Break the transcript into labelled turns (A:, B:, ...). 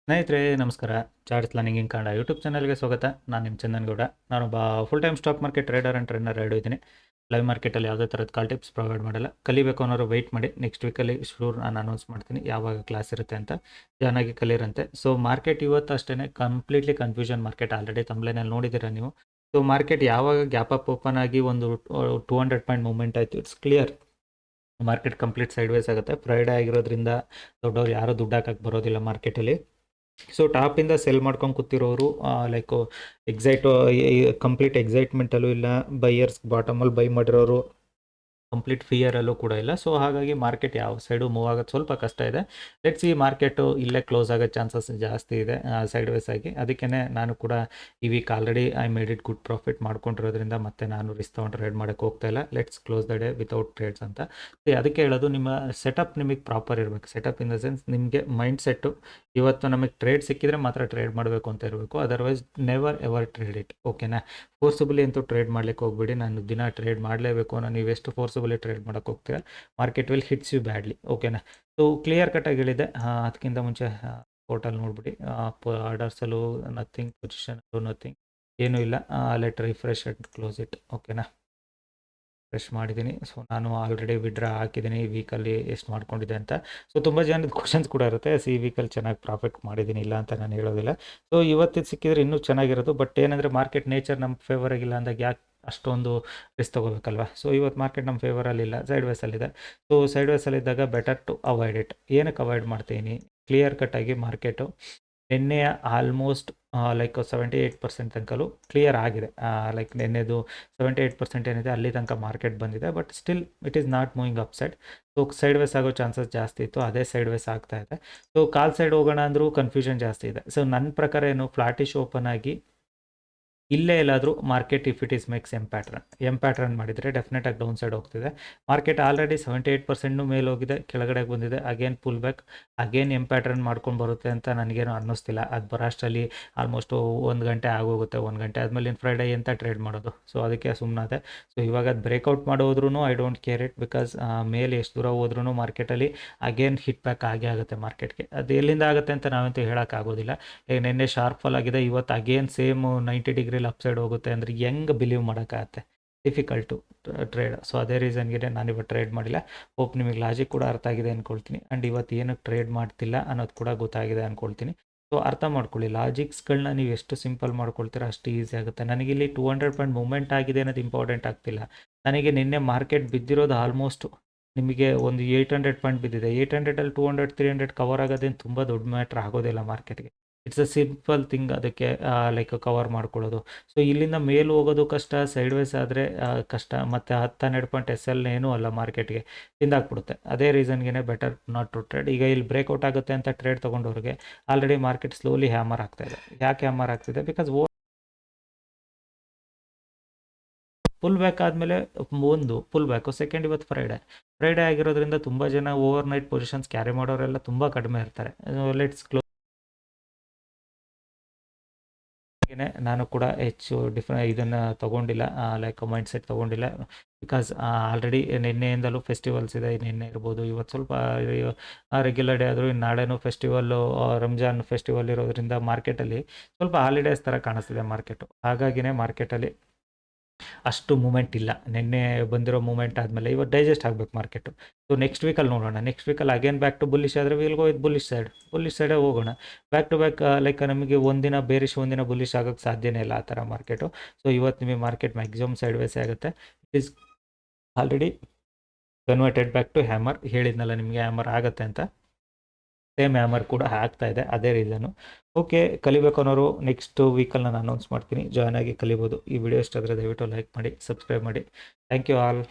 A: ಸ್ನೇಹಿತರೆ ನಮಸ್ಕಾರ. Charts planning in Kannada YouTube ಚಾನಲ್ಗೆ ಸ್ವಾಗತ. ನಾನು ನಿಮ್ಮ ಚಂದನ್ಗೌಡ. ನಾನೊಬ್ಬ full time stock market trader and trainer ಎರಡು ಇದ್ದೀನಿ. ಲೈವ್ ಮಾರ್ಕೆಟಲ್ಲಿ ಯಾವುದೇ ಥರದ ಕಾಲ್ ಟಿಪ್ಸ್ ಪ್ರೊವೈಡ್ ಮಾಡಲ್ಲ. ಕಲಿಬೇಕು ಅನ್ನೋರು ವೆಯ್ಟ್ ಮಾಡಿ, ನೆಕ್ಸ್ಟ್ ವೀಕಲ್ಲಿ ಶೂರ್ ನಾನು ಅನೌನ್ಸ್ ಮಾಡ್ತೀನಿ ಯಾವಾಗ ಕ್ಲಾಸ್ ಇರುತ್ತೆ ಅಂತ. ಚೆನ್ನಾಗಿ ಕಲಿಯರಂತೆ. ಸೊ ಮಾರ್ಕೆಟ್ ಇವತ್ತು ಅಷ್ಟೇ ಕಂಪ್ಲೀಟ್ಲಿ ಕನ್ಫ್ಯೂಷನ್ ಮಾರ್ಕೆಟ್. ಆಲ್ರೆಡಿ ತಮ್ಲೇನಲ್ಲಿ ನೋಡಿದ್ದೀರಾ ನೀವು. ಸೊ ಮಾರ್ಕೆಟ್ ಯಾವಾಗ ಗ್ಯಾಪ್ ಅಪ್ ಓಪನ್ ಆಗಿ ಒಂದು 200 ಪಾಯಿಂಟ್ ಮೂವ್ಮೆಂಟ್ ಆಯಿತು, it's clear market complete sideways ಆಗುತ್ತೆ. ಫ್ರೈಡೇ ಆಗಿರೋದ್ರಿಂದ ದೊಡ್ಡವ್ರು ಯಾರೂ ದುಡ್ಡು ಹಾಕಕ್ಕೆ ಬರೋದಿಲ್ಲ ಮಾರ್ಕೆಟಲ್ಲಿ. ಸೊ ಟಾಪಿಂದ ಸೆಲ್ ಮಾಡ್ಕೊಂಡು ಕೂತಿರೋರು ಲೈಕ್ ಕಂಪ್ಲೀಟ್ ಎಕ್ಸೈಟ್ಮೆಂಟಲ್ಲೂ ಇಲ್ಲ. ಬೈಯರ್ಸ್ ಬಾಟಮಲ್ಲಿ ಬೈ ಮಾಡಿರೋರು ಕಂಪ್ಲೀಟ್ ಫಿಯರಲ್ಲೂ ಕೂಡ ಇಲ್ಲ. ಸೊ ಹಾಗಾಗಿ ಮಾರ್ಕೆಟ್ ಯಾವ ಸೈಡು ಮೂವ್ ಆಗೋದು ಸ್ವಲ್ಪ ಕಷ್ಟ ಇದೆ. ಲೆಟ್ಸ್ ಈ ಮಾರ್ಕೆಟು ಇಲ್ಲೇ ಕ್ಲೋಸ್ ಆಗೋ ಚಾನ್ಸಸ್ ಜಾಸ್ತಿ ಇದೆ ಸೈಡ್ ವೇಸ್ ಆಗಿ. ಅದಕ್ಕೇ ನಾನು ಕೂಡ ಈ week already I made it good profit ಮಾಡ್ಕೊಂಡಿರೋದ್ರಿಂದ ಮತ್ತೆ ನಾನು ರಿಸ್ಕ್ ತೊಗೊಂಡು ಟ್ರೇಡ್ ಮಾಡೋಕ್ಕೆ ಹೋಗ್ತಾ ಇಲ್ಲ. Let's close the day without trades ಅಂತ. ಅದಕ್ಕೆ ಹೇಳೋದು, ನಿಮ್ಮ ಸೆಟಪ್ ನಿಮಗೆ ಪ್ರಾಪರ್ ಇರಬೇಕು. ಸೆಟಪ್ ಇನ್ ದ ಸೆನ್ಸ್ ನಿಮಗೆ ಮೈಂಡ್ ಸೆಟ್ಟು ಇವತ್ತು ನಮಗೆ ಟ್ರೇಡ್ ಸಿಕ್ಕಿದ್ರೆ ಮಾತ್ರ ಟ್ರೇಡ್ ಮಾಡಬೇಕು ಅಂತ ಇರಬೇಕು. Otherwise never ever trade it. ಓಕೆನಾ? ಫೋರ್ಸಬಲಿ ಅಂತೂ ಟ್ರೇಡ್ ಮಾಡ್ಲಿಕ್ಕೆ ಹೋಗ್ಬೇಡಿ. ನಾನು ದಿನ ಟ್ರೇಡ್ ಮಾಡಲೇಬೇಕು ಅನ್ನೋ ನೀವು ಎಷ್ಟು ಫೋರ್ಸಬಲಿ ಟ್ರೇಡ್ ಮಾಡೋಕ್ಕೆ ಹೋಗ್ತೀರಾ, market will hits you badly. ಓಕೆನಾ? ಸೊ ಕ್ಲಿಯರ್ ಕಟ್ಟಾಗಿ ಹೇಳಿದೆ. ಅದಕ್ಕಿಂತ ಮುಂಚೆ ಪೋರ್ಟಲ್ ನೋಡ್ಬಿಡಿ. ಆರ್ಡರ್ಸಲ್ಲೂ ನಥಿಂಗ್, ಪೊಸಿಷನಲ್ಲೂ ನಥಿಂಗ್, ಏನೂ ಇಲ್ಲ. Let refresh and close it. ಓಕೆನಾ? ಫ್ರೆಶ್ ಮಾಡಿದ್ದೀನಿ. ಸೊ ನಾನು ಆಲ್ರೆಡಿ ವಿಡ್ರಾ ಹಾಕಿದ್ದೀನಿ ಈ ವೀಕಲ್ಲಿ ಎಷ್ಟು ಮಾಡ್ಕೊಂಡಿದ್ದೆ ಅಂತ. ಸೊ ತುಂಬ ಜನದ ಕ್ವಶನ್ಸ್ ಕೂಡ ಇರುತ್ತೆ. ಈ ವೀಕಲ್ಲಿ ಚೆನ್ನಾಗಿ ಪ್ರಾಫಿಟ್ ಮಾಡಿದ್ದೀನಿ, ಇಲ್ಲ ಅಂತ ನಾನು ಹೇಳೋದಿಲ್ಲ. ಸೊ ಇವತ್ತಿದ್ದು ಸಿಕ್ಕಿದ್ರೆ ಇನ್ನೂ ಚೆನ್ನಾಗಿರೋದು. ಬಟ್ ಏನಂದರೆ ಮಾರ್ಕೆಟ್ ನೇಚರ್ ನಮ್ಮ ಫೇವರಾಗಿಲ್ಲ ಅಂದಾಗ ಯಾಕೆ ಅಷ್ಟೊಂದು ರಿಸ್ಕ್ ತೊಗೋಬೇಕಲ್ವ. ಸೊ ಇವತ್ತು ಮಾರ್ಕೆಟ್ ನಮ್ಮ ಫೇವರಲ್ಲಿಲ್ಲ, ಸೈಡ್ ವೇಸಲ್ಲಿದೆ. ಸೊ ಸೈಡ್ ವೇಸಲ್ಲಿದ್ದಾಗ ಬೆಟರ್ ಟು ಅವಾಯ್ಡ್ ಇಟ್. ಏನಕ್ಕೆ ಅವಾಯ್ಡ್ ಮಾಡ್ತೀನಿ? ಕ್ಲಿಯರ್ ಕಟ್ಟಾಗಿ ಮಾರ್ಕೆಟು ನಿನ್ನೆಯ ಆಲ್ಮೋಸ್ಟ್ ಲೈಕ್ 78% ತನಕಲೂ ಕ್ಲಿಯರ್ ಆಗಿದೆ. ಲೈಕ್ ನಿನ್ನೆದು 78% ಏನಿದೆ ಅಲ್ಲಿ ತನಕ ಮಾರ್ಕೆಟ್ ಬಂದಿದೆ. But still it is not moving upside. So sideways ಆಗೋ ಚಾನ್ಸಸ್ ಜಾಸ್ತಿ ಇತ್ತು, ಅದೇ ಸೈಡ್ ವೇಸ್ ಆಗ್ತಾ ಇದೆ. ಸೊ ಕಾಲ್ ಸೈಡ್ ಹೋಗೋಣ ಅಂದರೂ ಕನ್ಫ್ಯೂಷನ್ ಜಾಸ್ತಿ ಇದೆ. ಸೊ ನನ್ನ ಪ್ರಕಾರ ಏನು, ಫ್ಲಾಟಿಶ್ ಓಪನ್ ಆಗಿ ಇಲ್ಲೇ ಎಲ್ಲಾದರೂ market if it is makes M pattern ಮಾಡಿದರೆ ಡೆಫಿನೆಟಾಗಿ ಡೌನ್ ಸೈಡ್ ಹೋಗ್ತಿದೆ. ಮಾರ್ಕೆಟ್ ಆಲ್ರೆಡಿ 78% ಮೇಲೆ ಹೋಗಿದೆ, ಕೆಳಗಡೆಗೆ ಬಂದಿದೆ. Again pull back, again M pattern ಮಾಡ್ಕೊಂಡು ಬರುತ್ತೆ ಅಂತ ನನಗೇನು ಅನ್ನಿಸ್ತಿಲ್ಲ. ಅದು ಬರೋಷ್ಟರಲ್ಲಿ ಆಲ್ಮೋಸ್ಟು 1 ಗಂಟೆ ಆಗೋಗುತ್ತೆ. 1 ಗಂಟೆ ಆದಮೇಲೆ ಇನ್ನು ಫ್ರೈಡೇ ಎಂತ ಟ್ರೇಡ್ ಮಾಡೋದು? ಸೊ ಅದಕ್ಕೆ ಸುಮ್ಮನಾದೆ. ಸೊ ಇವಾಗ ಅದು ಬ್ರೇಕ್ಔಟ್ ಮಾಡೋದ್ರೂ I don't care it, because ಮೇಲೆ ಎಷ್ಟು ದೂರ ಹೋದ್ರೂ ಮಾರ್ಕೆಟಲ್ಲಿ ಅಗೇನ್ ಹಿಟ್ ಬ್ಯಾಕ್ ಆಗೇ ಆಗುತ್ತೆ ಮಾರ್ಕೆಟ್ಗೆ. ಅದು ಎಲ್ಲಿಂದ ಆಗುತ್ತೆ ಅಂತ ನಾವಂತೂ ಹೇಳೋಕ್ಕಾಗೋದಿಲ್ಲ. ನಿನ್ನೆ ಶಾರ್ಪ್ ಫಾಲ್ ಆಗಿದೆ, ಇವತ್ತು ಅಗೇನ್ ಸೇಮ್ 90 ಡಿಗ್ರಿಲಿ ಅಪ್ ಸೈಡ್ ಹೋಗುತ್ತೆ ಅಂದರೆ ಹೆಂಗೆ ಬಿಲೀವ್ ಮಾಡೋಕ್ಕಾಗತ್ತೆ? Difficult trade. ಸೊ ಅದೇ ರೀಸನ್ಗೆ ನಾನು ಇವತ್ತು ಟ್ರೇಡ್ ಮಾಡಿಲ್ಲ. ಹೋಪ್ ನಿಮಗೆ ಲಾಜಿಕ್ ಕೂಡ ಅರ್ಥ ಆಗಿದೆ ಅಂದ್ಕೊಳ್ತೀನಿ. ಆ್ಯಂಡ್ ಇವತ್ತು ಏನಕ್ಕೆ ಟ್ರೇಡ್ ಮಾಡ್ತಿಲ್ಲ ಅನ್ನೋದು ಕೂಡ ಗೊತ್ತಾಗಿದೆ ಅಂದ್ಕೊಳ್ತೀನಿ. ಸೊ ಅರ್ಥ ಮಾಡ್ಕೊಳ್ಳಿ, ಲಾಜಿಕ್ಸ್ಗಳನ್ನ ನೀವು ಎಷ್ಟು ಸಿಂಪಲ್ ಮಾಡ್ಕೊಳ್ತೀರೋ ಅಷ್ಟು ಈಸಿ ಆಗುತ್ತೆ. ನನಗಿಲ್ಲಿ 200 ಪಾಯಿಂಟ್ ಮೂವ್ಮೆಂಟ್ ಆಗಿದೆ ಅನ್ನೋದು ಇಂಪಾರ್ಟೆಂಟ್ ಆಗ್ತಿಲ್ಲ. ನನಗೆ ನಿನ್ನೆ ಮಾರ್ಕೆಟ್ ಬಿದ್ದಿರೋದು ಆಲ್ಮೋಸ್ಟ್ ನಿಮಗೆ ಒಂದು 800 ಪಾಯಿಂಟ್ ಬಿದ್ದಿದೆ. 800ಅಲ್ಲಿ 200 300 ಕವರ್ ಆಗೋದೇನು ತುಂಬ ದೊಡ್ಡ ಮ್ಯಾಟ್ರ್ ಆಗೋದಿಲ್ಲ ಮಾರ್ಕೆಟ್ಗೆ. It's a simple thing. ಅದಕ್ಕೆ ಲೈಕ್ ಕವರ್ ಮಾಡ್ಕೊಳ್ಳೋದು. ಸೊ ಇಲ್ಲಿಂದ ಮೇಲೆ ಹೋಗೋದು ಕಷ್ಟ, ಸೈಡ್ ವೇಸ್ ಆದರೆ ಕಷ್ಟ. ಮತ್ತು 10-12 ಪಾಯಿಂಟ್ ಏನೂ ಅಲ್ಲ ಮಾರ್ಕೆಟ್ಗೆ, ತಿಂದಾಕ್ಬಿಡುತ್ತೆ. ಅದೇ ರೀಸನ್ಗೆ ಬೆಟರ್ ನಾಟ್ ಟು ಟ್ರೇಡ್. ಈಗ ಇಲ್ಲಿ ಬ್ರೇಕ್ಔಟ್ ಆಗುತ್ತೆ ಅಂತ ಟ್ರೇಡ್ ತೊಗೊಂಡವ್ರಿಗೆ ಆಲ್ರೆಡಿ ಮಾರ್ಕೆಟ್ ಸ್ಲೋಲಿ ಹ್ಯಾಮರ್ ಆಗ್ತಾಯಿದೆ. ಯಾಕೆ ಹ್ಯಾಮರ್ ಆಗ್ತಿದೆ? ಬಿಕಾಸ್ ಪುಲ್ ಬ್ಯಾಕ್ ಆದಮೇಲೆ ಒಂದು ಪುಲ್ ಬ್ಯಾಕು, ಸೆಕೆಂಡ್ ಇವತ್ತು ಫ್ರೈಡೇ ಆಗಿರೋದ್ರಿಂದ ತುಂಬ ಜನ ಓವರ್ ನೈಟ್ ಪೊಸಿಷನ್ಸ್ ಕ್ಯಾರಿ ಮಾಡೋರೆಲ್ಲ ತುಂಬ ಕಡಿಮೆ ಇರ್ತಾರೆ. Let's close. ನಾನು ಕೂಡ ಹೆಚ್ಚು ಇದನ್ನು ತೊಗೊಂಡಿಲ್ಲ, ಲೈಕ್ ಮೈಂಡ್ ಸೆಟ್ ತೊಗೊಂಡಿಲ್ಲ. ಬಿಕಾಸ್ ಆಲ್ರೆಡಿ ನಿನ್ನೆಯಿಂದಲೂ ಫೆಸ್ಟಿವಲ್ಸ್ ಇದೆ. ನಿನ್ನೆ ಇರ್ಬೋದು, ಇವತ್ತು ಸ್ವಲ್ಪ ರೆಗ್ಯುಲರ್ ಡೇ ಆದರೂ ನಾಳೆನೂ ಫೆಸ್ಟಿವಲ್ಲು, ರಂಜಾನ್ ಫೆಸ್ಟಿವಲ್ ಇರೋದ್ರಿಂದ ಮಾರ್ಕೆಟಲ್ಲಿ ಸ್ವಲ್ಪ ಹಾಲಿಡೇಸ್ ಥರ ಕಾಣಿಸ್ತಿದೆ ಮಾರ್ಕೆಟು. ಹಾಗಾಗಿನೇ ಮಾರ್ಕೆಟಲ್ಲಿ ಅಷ್ಟು ಮೂಮೆಂಟ್ ಇಲ್ಲ. ನಿನ್ನೆ ಬಂದಿರೋ ಮೂಮೆಂಟ್ ಆದಮೇಲೆ ಇವತ್ತು ಡೈಜೆಸ್ಟ್ ಆಗಬೇಕು ಮಾರ್ಕೆಟು. ಸೊ ನೆಕ್ಸ್ಟ್ ವೀಕಲ್ಲಿ ನೋಡೋಣ. ನೆಕ್ಸ್ಟ್ ವೀಕಲ್ಲಿ ಅಗೇನ್ ಬ್ಯಾಕ್ ಟು ಬುಲ್ಲಿಶ್ ಆದರೆ ವಿಲ್ ಗೋ ವಿತ್ ಬುಲ್ಲಿಶ್ ಸೈಡೇ ಹೋಗೋಣ. ಬ್ಯಾಕ್ ಟು ಬ್ಯಾಕ್ ಲೈಕ್ ನಮಗೆ ಒಂದಿನ ಬೇರಿಶ್ ಒಂದಿನ ಬುಲ್ಲಿಶ್ ಆಗೋಕ್ಕೆ ಸಾಧ್ಯನೇ ಇಲ್ಲ ಆ ಥರ ಮಾರ್ಕೆಟು. ಸೊ ಇವತ್ತು ನಿಮಗೆ ಮಾರ್ಕೆಟ್ ಮ್ಯಾಕ್ಸಿಮಮ್ ಸೈಡ್ ವೇಸೇ ಆಗುತ್ತೆ. It is already converted back to hammer. ಹೇಳಿದ್ನಲ್ಲ ನಿಮಗೆ ಹ್ಯಾಮರ್ ಆಗುತ್ತೆ ಅಂತ. ಸೇಮ್ ಹ್ಯಾಮರ್ ಕೂಡ ಆಗ್ತಾ ಇದೆ, ಅದೇ ರೀಸನು. ಓಕೆ, ಕಲಿಬೇಕು ಅನ್ನೋರು ನೆಕ್ಸ್ಟ್ ವೀಕಲ್ಲಿ ನಾನು ಅನೌನ್ಸ್ ಮಾಡ್ತೀನಿ, ಜಾಯ್ನ್ ಆಗಿ ಕಲಿಬೋದು. ಈ ವಿಡಿಯೋ ಇಷ್ಟ ಆದರೆ ದಯವಿಟ್ಟು ಲೈಕ್ ಮಾಡಿ, ಸಬ್ಸ್ಕ್ರೈಬ್ ಮಾಡಿ. Thank you all.